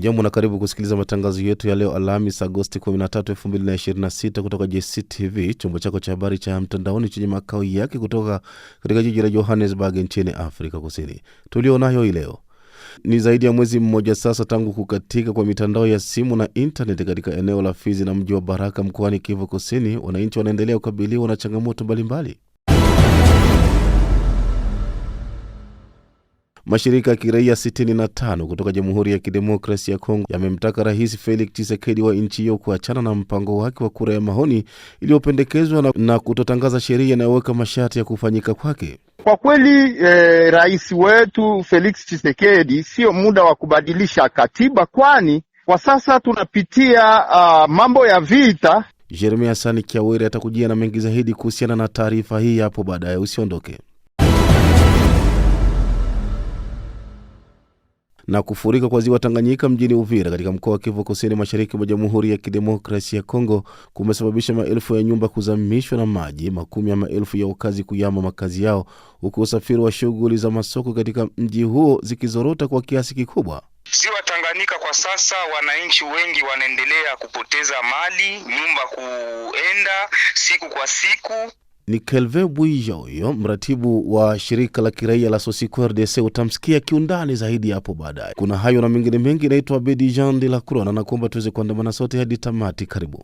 Ujambo na karibu kusikiliza matangazo yetu ya leo Alhamisi Agosti 13, 2026 kutoka JCTV, chombo chako cha habari cha mtandaoni chenye makao yake kutoka katika jiji la Johannesburg nchini Afrika Kusini. Tulionayo hii leo ni zaidi ya mwezi mmoja sasa tangu kukatika kwa mitandao ya simu na internet katika eneo la Fizi na mji wa Baraka mkoani Kivu Kusini. Wananchi wanaendelea kukabiliwa na changamoto mbalimbali. Mashirika ya kiraia 65 kutoka Jamhuri ya Kidemokrasia ya Kongo yamemtaka Rais Felix Tshisekedi wa nchi hiyo kuachana na mpango wake wa kura ya maoni iliyopendekezwa na kutotangaza sheria inayoweka masharti ya kufanyika kwake. Kwa kweli rais wetu Felix Tshisekedi sio muda wa kubadilisha katiba, kwani kwa sasa tunapitia mambo ya vita. Jeremia Sani Kiawere atakujia na mengi zaidi kuhusiana na taarifa hii hapo baadaye. Usiondoke. Na kufurika kwa ziwa Tanganyika mjini Uvira katika mkoa wa Kivu Kusini mashariki mwa Jamhuri ya Kidemokrasia ya Kongo kumesababisha maelfu ya nyumba kuzamishwa na maji, makumi ya maelfu ya wakazi kuyama makazi yao, huku usafiri wa shughuli za masoko katika mji huo zikizorota kwa kiasi kikubwa. Ziwa Tanganyika kwa sasa wananchi wengi wanaendelea kupoteza mali, nyumba kuenda siku kwa siku. Ni Kelvin Bwija huyo, mratibu wa shirika la kiraia la Sosiko RDC. Utamsikia kiundani zaidi hapo baadaye. Kuna hayo na mengine mengi. Naitwa Bedi Jean de la Croix na nakuomba tuweze kuandamana sote hadi tamati. Karibu.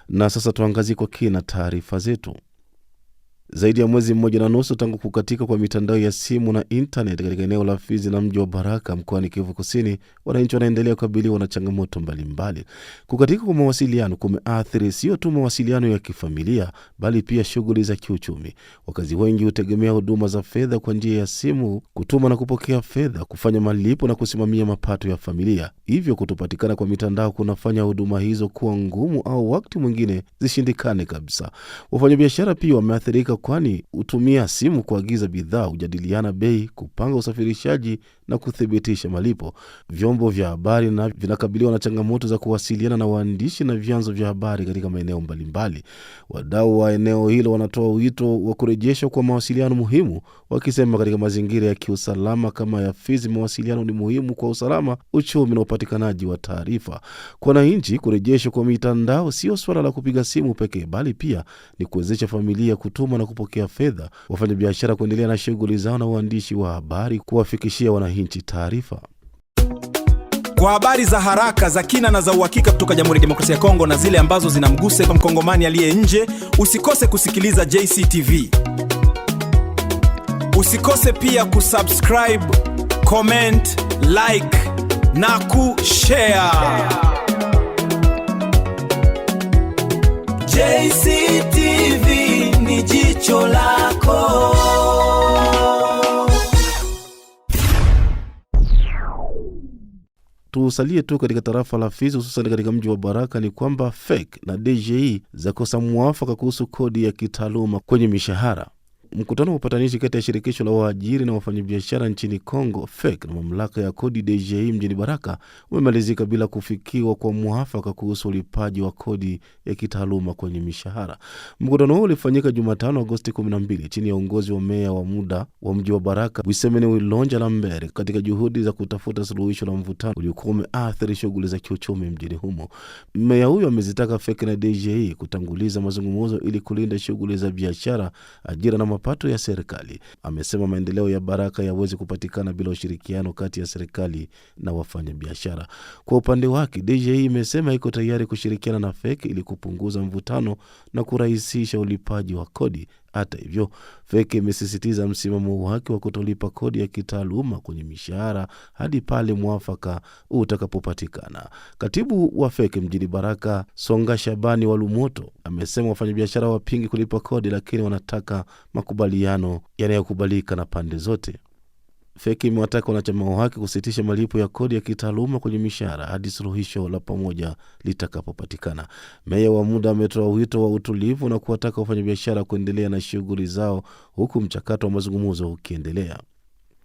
Na sasa tuangazie kwa kina taarifa zetu. Zaidi ya mwezi mmoja na nusu tangu kukatika kwa mitandao ya simu na internet katika eneo la Fizi na mji wa Baraka mkoani Kivu Kusini, wananchi wanaendelea kukabiliwa na changamoto mbalimbali. Kukatika kwa mawasiliano kumeathiri sio tu mawasiliano ya kifamilia bali pia shughuli za kiuchumi. Wakazi wengi hutegemea huduma za fedha kwa njia ya simu, kutuma na kupokea fedha, kufanya malipo na kusimamia mapato ya familia. Hivyo kutopatikana kwa mitandao kunafanya huduma hizo kuwa ngumu au wakati mwingine zishindikane kabisa. Wafanyabiashara pia wameathirika, kwani hutumia simu kuagiza bidhaa, kujadiliana bei, kupanga usafirishaji na kuthibitisha malipo. Vyombo vya habari na vinakabiliwa na changamoto za kuwasiliana na waandishi na vyanzo vya habari katika maeneo mbalimbali. Wadau wa eneo hilo wanatoa wito wa kurejeshwa kwa mawasiliano muhimu, wakisema katika mazingira ya kiusalama kama ya Fizi, mawasiliano ni muhimu kwa usalama, uchumi na upatikanaji wa taarifa. Kwa wananchi, kurejeshwa kwa mitandao sio swala la kupiga simu pekee bali pia ni kuwezesha familia kutuma na kupokea fedha, wafanya biashara kuendelea na shughuli zao na waandishi wa habari kuwafikishia wananchi taarifa. Kwa habari za haraka, za kina na za uhakika kutoka Jamhuri ya Kidemokrasia ya Kongo na zile ambazo zinamgusa kwa mkongomani aliye nje, usikose kusikiliza JCTV. Usikose pia kusubscribe, comment, like na kushare. JCTV ni jicho lako. Tusalie tu katika tarafa la Fizi, hususan katika mji wa Baraka, ni kwamba FEC na DGI zakosa mwafaka kuhusu kodi ya kitaaluma kwenye mishahara. Mkutano wa upatanishi kati ya shirikisho la waajiri na wafanyabiashara nchini Kongo, FEC, na mamlaka ya kodi DGI mjini Baraka umemalizika bila kufikiwa kwa mwafaka kuhusu ulipaji wa kodi ya kitaaluma kwenye mishahara. Mkutano huo ulifanyika Jumatano Agosti 12 chini ya uongozi wa meya wa muda wa mji wa Baraka, Wisemene Wilonja Lambert, katika juhudi za kutafuta suluhisho la mvutano uliokuwa umeathiri shughuli za kiuchumi mjini humo. Meya huyo amezitaka FEC na DGI kutanguliza mazungumzo ili kulinda shughuli za biashara, ajira na mapato ya serikali. Amesema maendeleo ya Baraka yawezi kupatikana bila ushirikiano kati ya serikali na wafanya biashara. Kwa upande wake, DGI imesema iko tayari kushirikiana na FEC ili kupunguza mvutano na kurahisisha ulipaji wa kodi. Hata hivyo, FEC imesisitiza msimamo wake wa kutolipa kodi ya kitaaluma kwenye mishahara hadi pale mwafaka utakapopatikana. Katibu wa FEC mjini Baraka, Songa Shabani Walumoto, amesema wafanyabiashara wapingi kulipa kodi, lakini wanataka makubaliano yanayokubalika na pande zote. FEC imewataka wanachama wake kusitisha malipo ya kodi ya kitaaluma kwenye mishahara hadi suluhisho la pamoja litakapopatikana. Meya wa muda ametoa wito wa utulivu na kuwataka wafanyabiashara kuendelea na shughuli zao huku mchakato wa mazungumzo ukiendelea.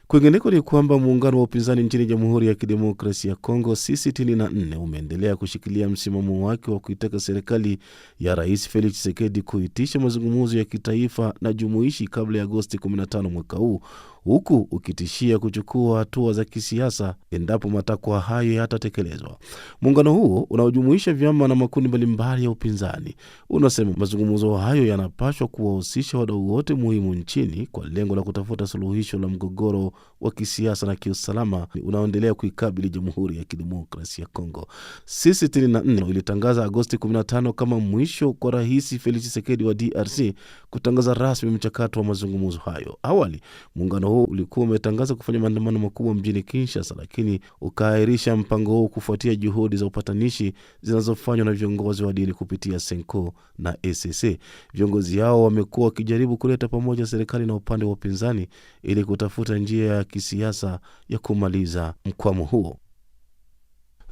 Kwingineko ni kwamba muungano wa upinzani nchini Jamhuri ya Kidemokrasia ya Kongo C64 umeendelea kushikilia msimamo wake wa kuitaka serikali ya Rais Felix Tshisekedi kuitisha mazungumzo ya kitaifa na jumuishi kabla ya Agosti 15 mwaka huu, huku ukitishia kuchukua hatua za kisiasa endapo matakwa hayo yatatekelezwa. Muungano huo unaojumuisha vyama na makundi mbalimbali ya upinzani unasema mazungumzo hayo yanapaswa kuwahusisha wadau wote muhimu nchini kwa lengo la kutafuta suluhisho la mgogoro wa kisiasa na kiusalama unaoendelea kuikabili Jamhuri ya Kidemokrasia ya Kongo. C64 ilitangaza Agosti 15 kama mwisho kwa Rais Felix Tshisekedi wa DRC kutangaza rasmi mchakato wa mazungumzo hayo. Awali, muungano huo ulikuwa umetangaza kufanya maandamano makubwa mjini Kinshasa, lakini ukaahirisha mpango huo kufuatia juhudi za upatanishi zinazofanywa na viongozi wa dini kupitia Senko na ECC. Viongozi hao wamekuwa wakijaribu kuleta pamoja serikali na upande wa upinzani ili kutafuta njia ya kisiasa ya kumaliza mkwamo huo.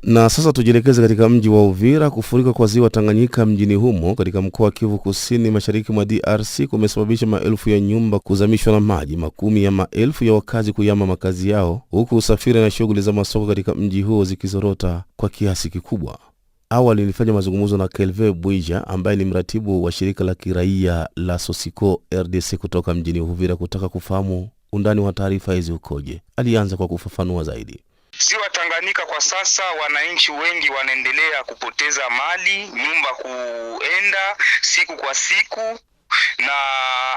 Na sasa tujielekeze katika mji wa Uvira. Kufurika kwa ziwa Tanganyika mjini humo katika mkoa wa Kivu Kusini mashariki mwa DRC kumesababisha maelfu ya nyumba kuzamishwa na maji, makumi ya maelfu ya wakazi kuyama makazi yao, huku usafiri na shughuli za masoko katika mji huo zikizorota kwa kiasi kikubwa. Awali nilifanya mazungumzo na Kelve Bwija ambaye ni mratibu wa shirika la kiraia la Sosiko RDC kutoka mjini Uvira kutaka kufahamu undani wa taarifa hizi ukoje. Alianza kwa kufafanua zaidi. Ziwa Tanganyika kwa sasa wananchi wengi wanaendelea kupoteza mali, nyumba kuenda siku kwa siku, na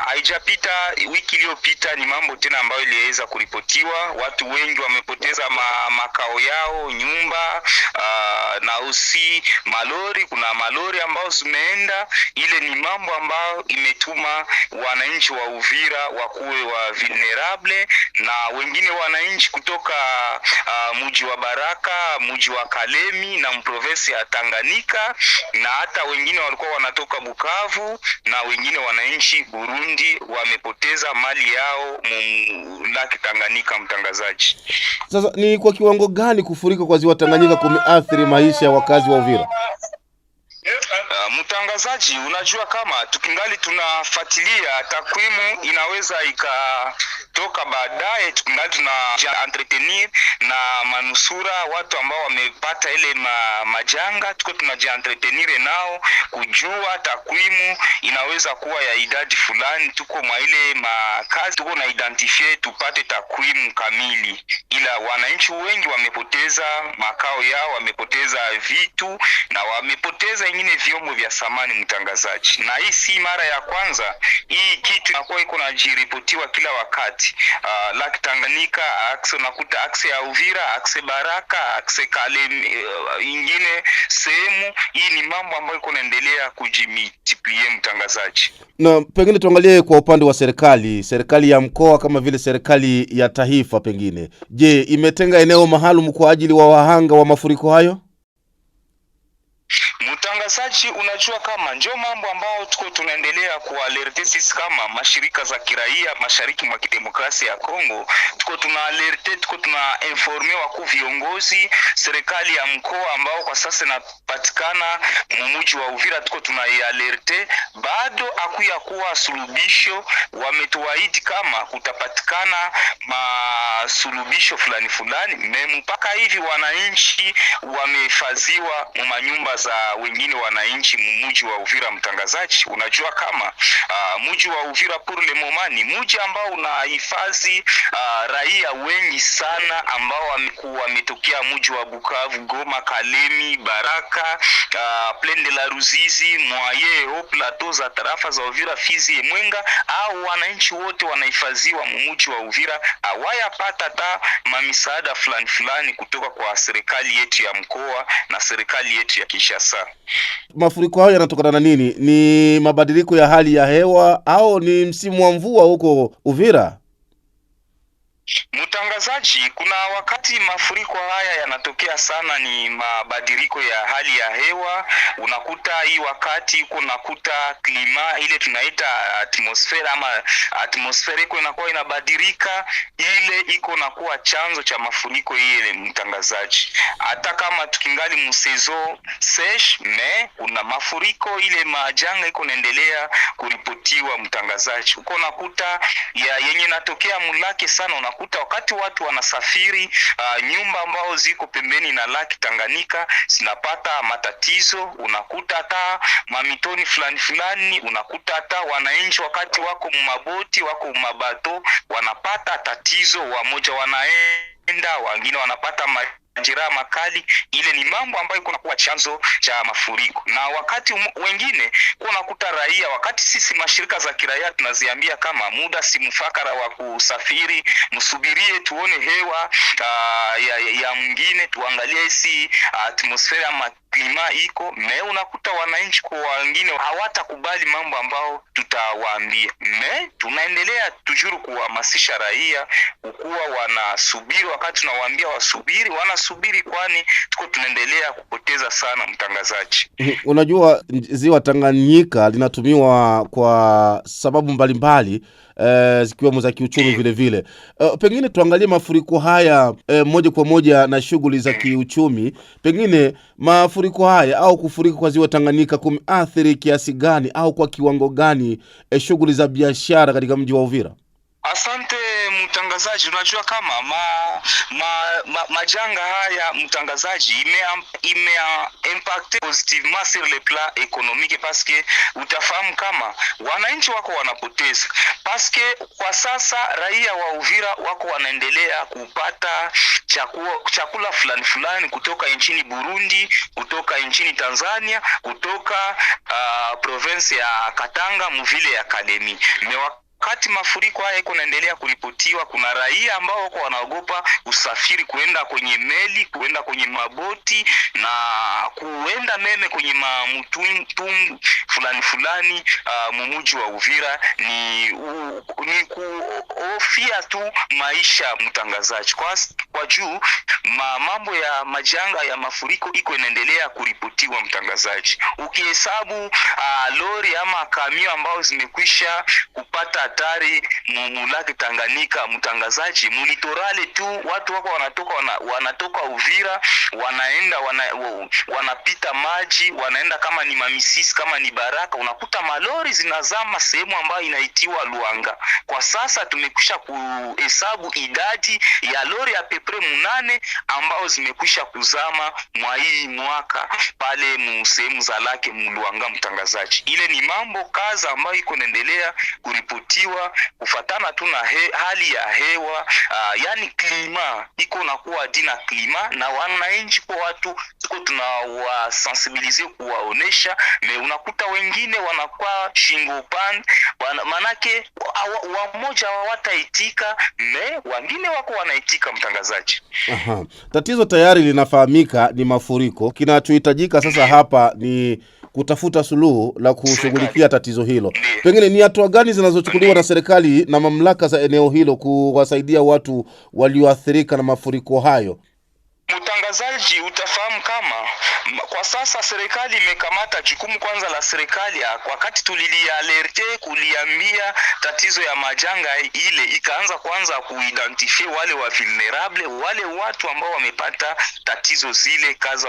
haijapita wiki iliyopita ni mambo tena ambayo iliweza kuripotiwa. Watu wengi wamepoteza makao yao, nyumba na usi malori. Kuna malori ambao zimeenda. Ile ni mambo ambayo imetuma wananchi wa Uvira wakuwe wa vulnerable, na wengine wananchi kutoka mji wa Baraka, mji wa Kalemi na province ya Tanganyika, na hata wengine walikuwa wanatoka Bukavu, na wengine wananchi Burundi wamepoteza mali yao Lake Tanganyika. Mtangazaji, sasa ni kwa kiwango gani kufurika kwa ziwa Tanganyika kumeathiri maisha ya wakazi wa Uvira? Mtangazaji, unajua kama tukingali tunafuatilia takwimu inaweza ikatoka baadaye, tukingali tunajientretenir na manusura, watu ambao wamepata ile majanga, tuko tunajientretenir nao kujua takwimu inaweza kuwa ya idadi fulani. Tuko mwa ile makazi tuko na identify tupate takwimu kamili, ila wananchi wengi wamepoteza makao yao, wamepoteza vitu na wamepoteza ingine vyombo vya samani. Mtangazaji, na hii si mara ya kwanza, hii kitu inakuwa iko najiripotiwa kila wakati. Lake Tanganyika, akse nakuta akse ya Uvira, akse Baraka, akse Kalemi, ingine sehemu. Hii ni mambo ambayo iko naendelea kujimultiplie. Mtangazaji, na pengine tuangalie kwa upande wa serikali ya mkoa kama vile serikali ya taifa, pengine je, imetenga eneo maalum kwa ajili wa wahanga wa mafuriko hayo? Mtangazaji, unajua kama ndio mambo ambao tuko tunaendelea kualerte sisi kama mashirika za kiraia mashariki mwa kidemokrasia ya Kongo. Tuko tunaalerte, tuko tunainforme wakuu viongozi, serikali ya mkoa ambao kwa sasa inapatikana mji wa Uvira, tuko tunaialerte. Bado hakuya kuwa suluhisho. Wametuahidi kama kutapatikana masulubisho fulani fulani, mpaka hivi wananchi wamehifadhiwa manyumba za wengine wananchi mji wa Uvira. Mtangazaji, unajua kama mji wa Uvira pour le moment ni mji ambao unahifadhi raia wengi sana ambao wametokea mji wa Bukavu, Goma, Kalemi, Baraka, Plaine de la Ruzizi, Mwaye, au plateau za tarafa za Uvira, Fizi, Mwenga. Au wananchi wote wanahifadhiwa mji wa Uvira, hawayapata hata mamisaada fulani kutoka kwa serikali yetu ya mkoa na serikali yetu ya Kinshasa. Mafuriko hayo yanatokana na nini? Ni mabadiliko ya hali ya hewa au ni msimu wa mvua huko Uvira? Mtangazaji, kuna wakati mafuriko haya yanatokea sana, ni mabadiliko ya hali ya hewa. Unakuta hii wakati unakuta klima ile tunaita atmosfera, ama atmosfera iko inakuwa inabadilika, ile iko nakuwa chanzo cha mafuriko ile. Mtangazaji, hata kama tukingali msezo sesh kuna mafuriko ile majanga iko naendelea kuripotiwa. Mtangazaji, uko nakuta ya yenye natokea mulake sana, unakuta wakati watu watu wanasafiri, nyumba ambao ziko pembeni na Lake Tanganyika zinapata matatizo. Unakuta hata mamitoni fulani, unakuta hata wananchi wakati wako maboti, wako mabato, wanapata tatizo, wamoja wanaenda, wengine wanapata majeraha makali. Ile ni mambo ambayo kunakuwa chanzo cha mafuriko. Na wakati wengine kunakuta raia, wakati sisi mashirika za kiraia tunaziambia kama muda si mfakara wa kusafiri, msubirie tuone hewa ya mwingine, tuangalie hisi atmosfera ama klima iko unakuta wananchi kwa wengine hawatakubali mambo ambao tutawaambia. Tunaendelea tujuru kuhamasisha raia kuwa wanasubiri. Wakati tunawaambia wasubiri, wanasubiri, kwani tuko tunaendelea kupoteza sana, mtangazaji. Unajua ziwa Tanganyika linatumiwa kwa sababu mbalimbali zikiwemo za kiuchumi vile vile. Pengine tuangalie mafuriko haya moja kwa moja na shughuli za kiuchumi. Pengine mafuriko haya au kufurika kwa ziwa Tanganyika kumeathiri kiasi gani au kwa kiwango gani shughuli za biashara katika mji wa Uvira? Asante mtangazaji. Unajua kama majanga haya mtangazaji ime impact positivement sur le plan économique, parce que utafahamu kama wananchi wako wanapoteza, parce que kwa sasa raia wa Uvira wako wanaendelea kupata chakula fulani kutoka nchini Burundi, kutoka nchini Tanzania, kutoka province ya Katanga, mvile ya Kalemi. Wakati mafuriko haya iko naendelea kuripotiwa, kuna raia ambao wako wanaogopa usafiri, kuenda kwenye meli, kuenda kwenye maboti na kuenda meme kwenye mamutumbu fulani mumuji wa Uvira. Ni kuhofia tu maisha, mtangazaji. Kwa juu mambo ya majanga ya mafuriko iko inaendelea kuripotiwa, mtangazaji. Ukihesabu lori ama kamio ambao zimekwisha kupata hatari Lake Tanganyika, mtangazaji, mulitorale tu watu wako wanatoka Uvira, wanaenda wanapita maji, wanaenda kama ni Mamisisi, kama ni Baraka, unakuta malori zinazama sehemu ambayo inaitiwa Luanga. Kwa sasa tumekwisha kuhesabu idadi ya lori ya pepre 8 ambao zimekwisha kuzama mwa hii mwaka pale sehemu za Lake Luanga, mtangazaji. Ile ni mambo kaza ambayo iko naendelea kuripotiwa kufatana tu na hali ya hewa, yani klima iko nakuwa dina klima, na wananchi kwa watu tuko tunawasensibilize kuwaonesha. Unakuta wengine wanakuwa shingo upande, manake wamoja hawataitika, wengine wako wanaitika, mtangazaji. Tatizo tayari linafahamika, ni mafuriko. Kinachohitajika sasa hapa ni kutafuta suluhu la kushughulikia tatizo hilo. Pengine ni hatua gani zinazochukuliwa na serikali na mamlaka za eneo hilo kuwasaidia watu walioathirika na mafuriko hayo? Mtangazaji, utafahamu kama kwa sasa serikali imekamata jukumu kwanza la serikali. Wakati tulilialerte kuliambia tatizo ya majanga ile, ikaanza kwanza kuidentify wale wa vulnerable, wale watu ambao wamepata tatizo zile kaza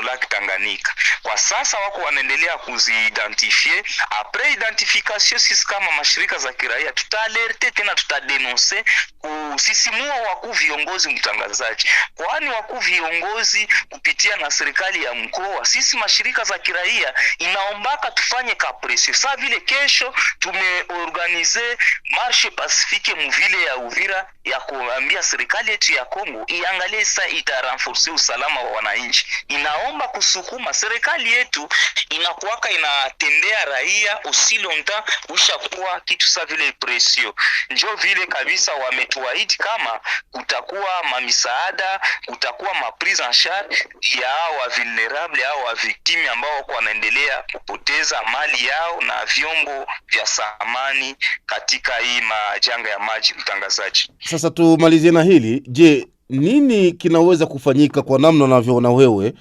Lake Tanganyika. Kwa sasa wako wanaendelea kuziidentify. Après identification, sisi kama mashirika za kiraia tutaalerte tena, tutadenonce kusisimua wakuu viongozi, mtangazaji, kwani wakuu viongozi kupitia na serikali ya mkoa, sisi mashirika za kiraia inaombaka tufanye kapresio. Saa vile kesho tumeorganize marche pacifique mvile ya Uvira ya kuambia serikali yetu ya Kongo iangalie saa itarenforcer usalama wa wananchi. Inaomba kusukuma serikali yetu inakuwaka inatendea raia usilonta ushakuwa kitu saa vile presio. Njoo vile kabisa wametuahidi kama kutakuwa mamisaada, kutakuwa maprise en charge ya wa vulnerable au wa victime ambao wanaendelea kupoteza mali yao na vyombo vya samani katika hii majanga ya maji, mtangazaji. Sasa tumalizie na hili. Je, nini kinaweza kufanyika kwa namna unavyoona wewe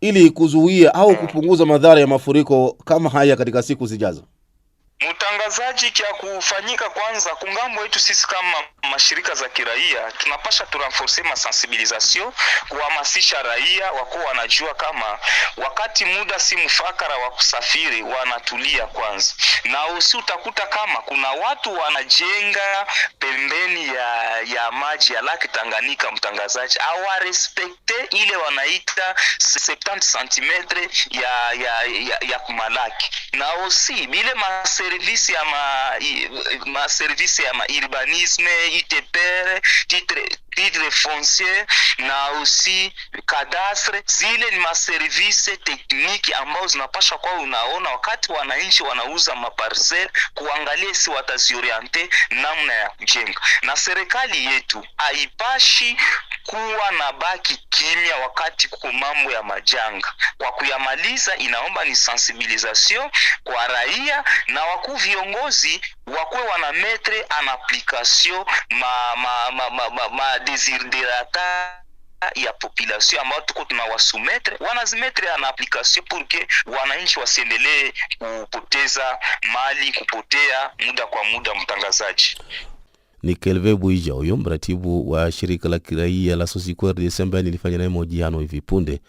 ili kuzuia au kupunguza madhara ya mafuriko kama haya katika siku zijazo? Mtangazaji, kia kufanyika kwanza kungambo yetu sisi kama mashirika za kiraia tunapasha turenforcer ma sensibilisation, kuhamasisha raia wako wanajua kama wakati muda si mfakara wa kusafiri wanatulia kwanza. Na usi utakuta kama kuna watu wanajenga pembeni ya maji ya Lake Tanganyika, mtangazaji hawarespekte ile wanaita 70 cm ya kumalaki. Na usi bile service ya ma urbanisme, ITPR, titre foncier na aussi cadastre, zile ni maservice tekniki ambao zinapasha kwa unaona wakati wananchi wanauza maparcel, kuangalia si watazioriente namna ya kujenga. Na serikali yetu haipashi kuwa na baki kimya wakati kuko mambo ya majanga. Kwa kuyamaliza inaomba ni sensibilisation kwa raia na wakuu viongozi wakwe wana mettre en application ma desiderata ya population ambao tuko tunawasumetre, wanazimetre en application pour que wananchi wasiendelee kupoteza mali, kupotea muda kwa muda. Mtangazaji ni Kelve Buija, huyo mratibu wa shirika la kiraia la Sosiko Desemba, nilifanya naye mahojiano hivi punde.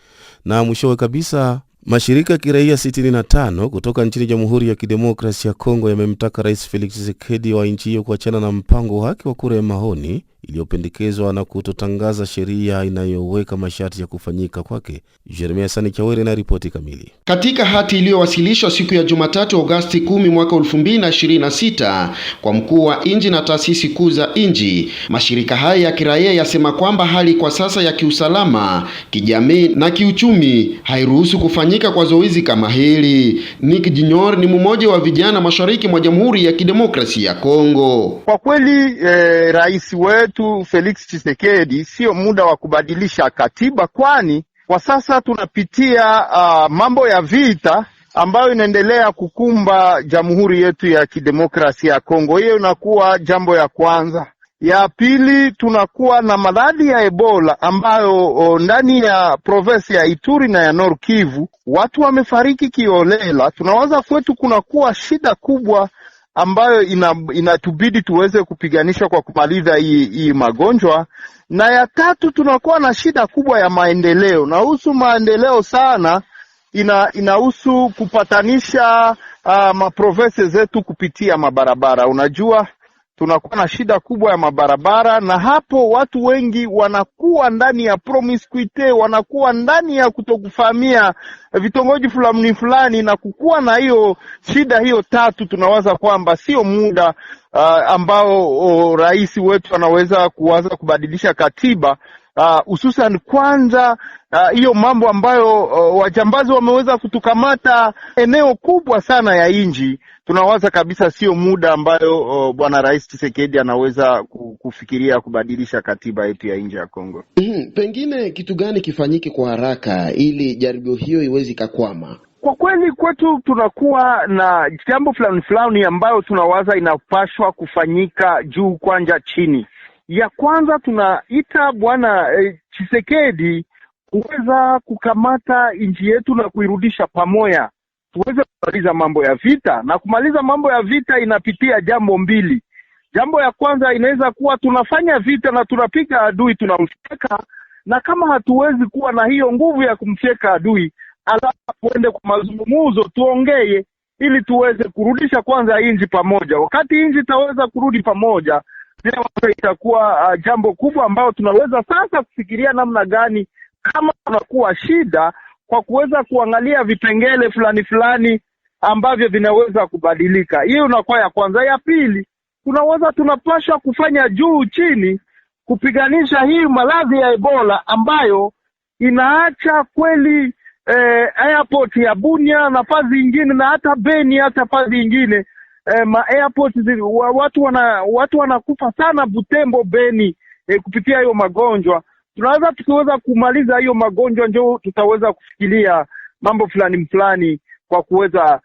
Na mwishowe kabisa, mashirika ya kiraia 65 kutoka nchini Jamhuri ya Kidemokrasia ya Kongo yamemtaka Rais Felix Tshisekedi wa nchi hiyo kuachana na mpango wake wa kura ya maoni iliyopendekezwa na kutotangaza sheria inayoweka masharti ya kufanyika kwake. Jeremia Sani Chawere na ripoti kamili. Katika hati iliyowasilishwa siku ya Jumatatu Agosti 10 mwaka 2026 kwa mkuu wa inji na taasisi kuu za inji, mashirika haya ya kiraia yasema kwamba hali kwa sasa ya kiusalama, kijamii na kiuchumi hairuhusu kufanyika kwa zoezi kama hili. Nick Junior ni mmoja wa vijana mashariki mwa Jamhuri ya Kidemokrasia ya Kongo. Kwa kweli rais wetu Felix Tshisekedi sio muda wa kubadilisha katiba, kwani kwa sasa tunapitia mambo ya vita ambayo inaendelea kukumba Jamhuri yetu ya Kidemokrasia ya Kongo. Hiyo inakuwa jambo ya kwanza. Ya pili, tunakuwa na maradhi ya Ebola ambayo ndani ya province ya Ituri na ya Nord Kivu watu wamefariki kiolela. Tunawaza kwetu kunakuwa shida kubwa ambayo inatubidi tuweze kupiganisha kwa kumaliza hii magonjwa. Na ya tatu, tunakuwa na shida kubwa ya maendeleo. Na husu maendeleo sana inahusu kupatanisha maprovince zetu kupitia mabarabara. Unajua tunakuwa na shida kubwa ya mabarabara, na hapo watu wengi wanakuwa ndani ya promiscuity, wanakuwa ndani ya kutokufahamia vitongoji fulani, na kukuwa na hiyo shida hiyo tatu. Tunawaza kwamba sio muda ambao rais wetu anaweza kuwaza kubadilisha katiba, hususan kwanza hiyo mambo ambayo wajambazi wameweza kutukamata eneo kubwa sana ya inji. Tunawaza kabisa sio muda ambayo bwana Rais Tshisekedi anaweza kufikiria kubadilisha katiba yetu ya inji ya Kongo. Pengine kitu gani kifanyike kwa haraka ili jaribio hiyo iweze kukwama? Kwa kweli kwetu tunakuwa na jambo fulani ambayo tunawaza inapashwa kufanyika juu kwanja chini. Ya kwanza, tunaita bwana Tshisekedi kuweza kukamata nchi yetu na kuirudisha pamoja, tuweze kumaliza mambo ya vita. Na kumaliza mambo ya vita inapitia jambo mbili. Jambo ya kwanza inaweza kuwa tunafanya vita na tunapiga adui, tunamfyeka, na kama hatuwezi kuwa na hiyo nguvu ya kumfyeka adui, alafu tuende kwa mazungumzo, tuongee ili tuweze kurudisha kwanza inji pamoja. Wakati inji itaweza kurudi pamoja, itakuwa jambo kubwa ambao tunaweza sasa kufikiria namna gani kama tunakuwa shida kwa kuweza kuangalia vipengele fulani ambavyo vinaweza kubadilika. Hiyo inakuwa ya kwanza. Ya pili, tunapaswa kufanya juu chini kupiganisha hii maradhi ya Ebola ambayo inaacha kweli airport ya Bunia na fazi nyingine na hata Beni, hata fazi nyingine ma airport watu wanakufa sana Butembo, Beni kupitia hiyo magonjwa. Tunaweza tukiweza kumaliza hiyo magonjwa ndio tutaweza kufikiria mambo fulani kwa kuweza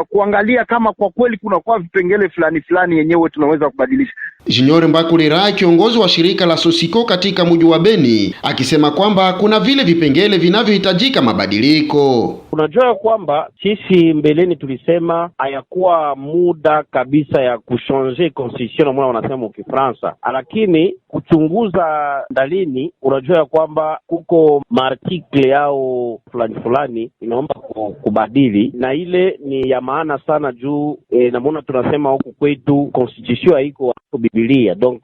kuangalia kama kwa kweli kunakuwa vipengele fulani yenyewe tunaweza kubadilisha. Junior Mbakulira, kiongozi wa shirika la Sosiko katika mji wa Beni, akisema kwamba kuna vile vipengele vinavyohitajika mabadiliko. Unajua kwamba sisi mbeleni tulisema hayakuwa muda kabisa ya kuchanger constitution na mwana wanasema ukifransa, lakini kuchunguza ndalini, unajua kwamba kuko maartikle yao fulani inaomba kubadili, na ile ni ya maana sana juu namona tunasema huku kwetu constitution haiko Biblia, donc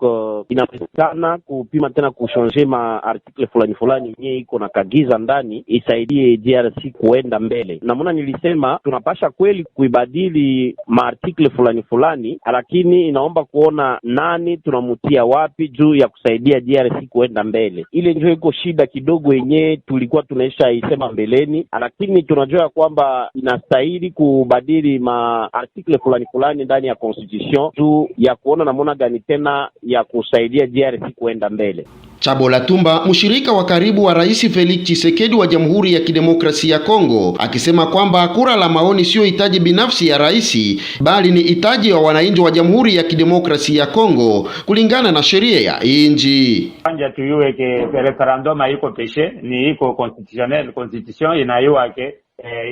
inawezekana kupima tena kuchanger ma article fulani yenyewe iko na kagiza ndani isaidie DRC kuenda mbele. Namona nilisema tunapasha kweli kuibadili maartikle fulani, lakini inaomba kuona nani tunamutia wapi juu ya kusaidia DRC kuenda mbele. Ile ndio iko shida kidogo yenyewe tulikuwa tunaisha isema mbeleni, lakini tunajua kwamba inastahili kubadili maartikle fulani ndani ya constitution juu ya kuona namona gani tena ya kusaidia DRC kuenda mbele. Chabola Tumba, mshirika wa karibu wa Rais Felix Tshisekedi wa Jamhuri ya Kidemokrasia ya Kongo, akisema kwamba kura la maoni sio hitaji binafsi ya rais, bali ni hitaji wa wananchi wa Jamhuri ya Kidemokrasia ya Kongo kulingana na sheria ya nchi. Anja tuyue ke referendum haiko peshe, ni iko constitutionnel, constitution inayua ke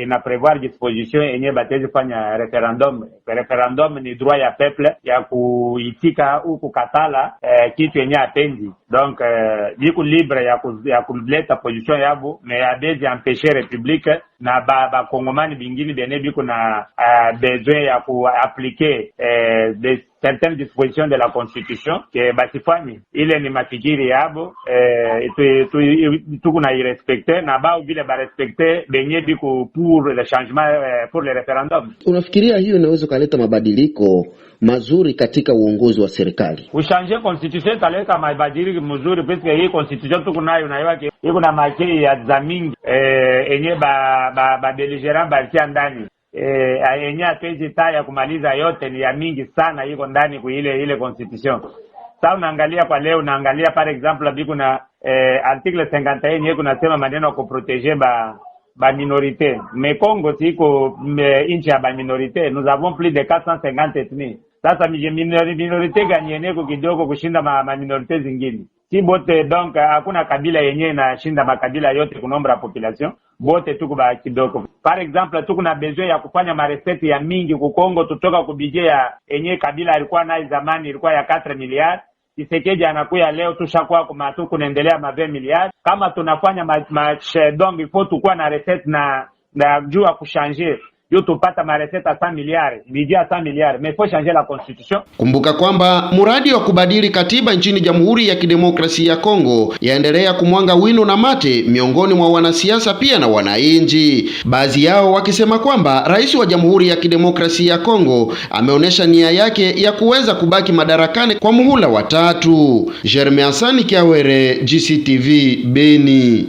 ina prevoir disposition yenye batezi fanya referendum. Referendum ni droit ya peuple ya kuitika au kukatala kitu yenye apendi. Donc biko libre ya kuleta position yabo, mais abezi empêcher republique na ba kongomani bingine bene biko na besoin ya kuappliquer des certaines dispositions de la constitution que basifanye. Ile ni mafikiri yabo, tuku na irespecte na bao vile ba respecte benye biko pour le changement, pour le referendum. Unafikiria hiyo inaweza kuleta mabadiliko mazuri katika uongozi wa serikali? Ushanje constitution taleka mabadiliko mzuri, parce hii constitution tuku nayo na yake iko na makili ya zamingi enye ba belligérant batia ndani yenye atezi ya kumaliza yote ni ya mingi sana iko ndani kwa ile constitution. Sasa unaangalia kwa leo, unaangalia par exemple biko na article 51 yenye kunasema maneno ya kuproteger ba minorité. Mais Congo siko inchi ya ba minorité, nous avons plus de 450 ethnies. Sasa minorité ganyeneko kidogo kushinda ma minorité zingine. Si bote, donc hakuna kabila yenye na shinda makabila yote kunombra population, bote tuko ba kidogo. Par exemple tuko na besoin ya kufanya mareseti ya mingi ku Kongo, tutoka kubije ya yenye kabila alikuwa nayo zamani ilikuwa ya 4 miliard. Tshisekedi anakuya leo tushakuwa kwa matu kunaendelea ma 20 miliard. Kama tunafanya donc il faut tukua na recette na jua kuchanger yo tupata mareseta 100 miliari, bidia 100 miliari, mais faut changer la constitution. Kumbuka kwamba muradi wa kubadili katiba nchini Jamhuri ya Kidemokrasia ya Kongo yaendelea kumwanga wino na mate miongoni mwa wanasiasa pia na wananchi. Baadhi yao wakisema kwamba rais wa Jamhuri ya Kidemokrasia ya Kongo ameonesha nia yake ya kuweza kubaki madarakani kwa muhula wa 3. Jeremia Sani Kiawere, GCTV, Beni.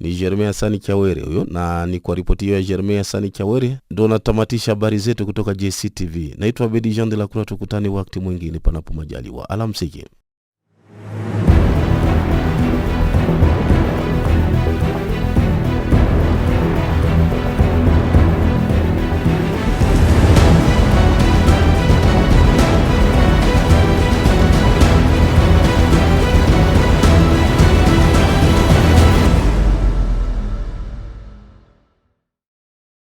Ni Jeremia Sani Kiawere huyo, na ni kwa ripoti hiyo ya Jeremia Sani Kiawere ndo natamatisha habari zetu kutoka JCTV. Naitwa Bedi Jean de la Croix, tukutane wakati mwingine panapo majaliwa. Alamsiki.